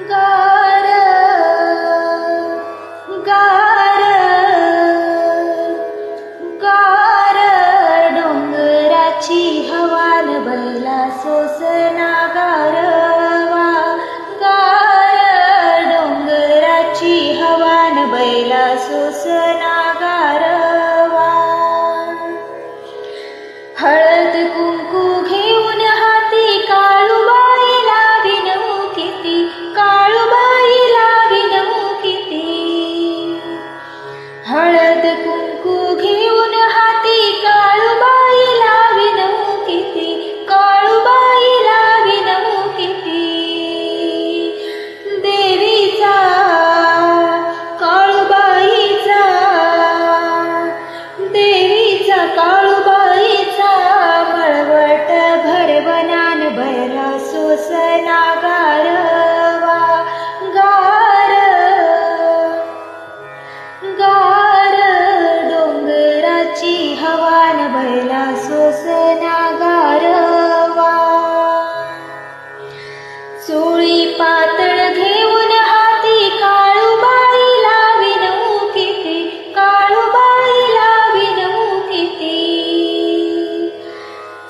गार गार गार डोंगराची हवान बैला सोसना गारवा। गार डोंगराची हवान बैला सोसना गारवा। हळद कुंकू घेऊन हाती काळूबाईला विनमुखिती, काळूबाईला विनमुखिती। हळद कुंकू घेऊन हाती काळूबाईला विनमुखिती, काळूबाईला विनमुखिती। देवीचा काळूबाईचा, देवीचा काळूबाईचा मळवट भरवनान बैला सोसना गारवा। गार गार डोंगराची हवान बैला सोसना गारवा। चोळी पातळ घेऊन हाती काळूबाईला विनमुखिती, काळूबाईला विनमुखिती।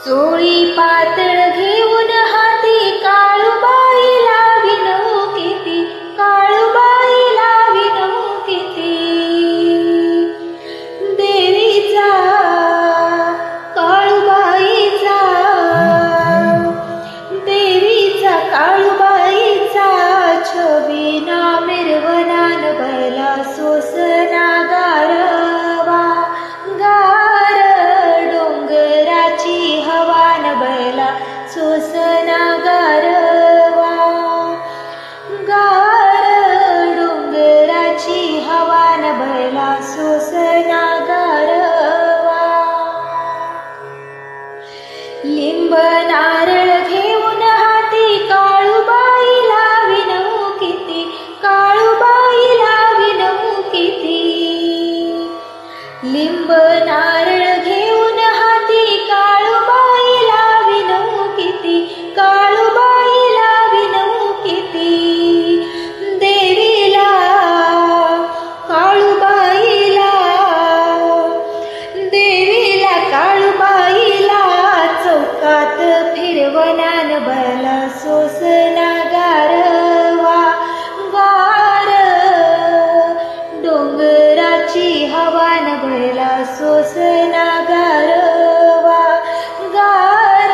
चोळी पातळ घेऊन हाती काळूबाईला विनमुखिती, काळूबाईला विनमुखिती। देवीचा काळूबाईचा, देवीचा काळूबाईचा छबिना मिरवनान बैला सोसना गारवा। गार डोंगराची हवान बैला सोसना गारवा। गार डोंगराची हवान बैला सोसना गारवा। लिंब नारळ घेऊन हाती काळूबाईला विनमुखिती, काळूबाईला विनमुखिती। लिंब नारळ घेऊन हाती काळूबाईला विनमुखिती, काळूबाईला विनमुखिती। देवीला काळूबाईला, देवीला काळूबाईला चौकात फिरवनान बैला सोसना गारवा। गार डोंगराची हवान बैला सोसना गारवा। गार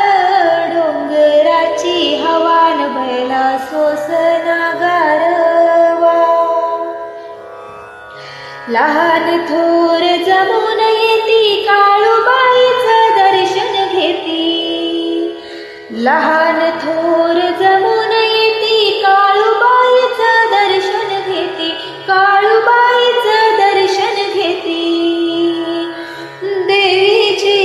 डोंगराची हवान बैला सोसना गारवा। लहान थोर जमून येती काळूबाईचं दर्शन घेती। लहान थोर जमून येती काळूबाईचं दर्शन घेती, काळूबाईचं दर्शन घेती। देवीची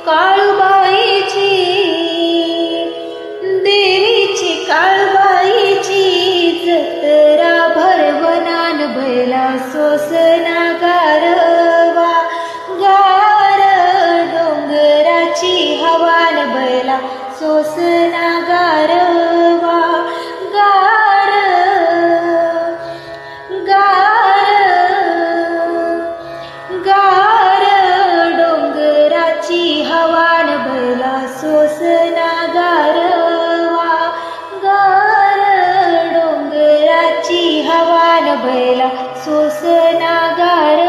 काळूबाईची, देवीची काळूबाईची जत्रा भरवनान बैला सोसना गारवा। गार डोंगराची हवान बैला सोसना गारवा। गार गार गार डोंगराची हवान बैला सोसना गारवा। गार डोंगराची हवान बैला सोसना गारवा।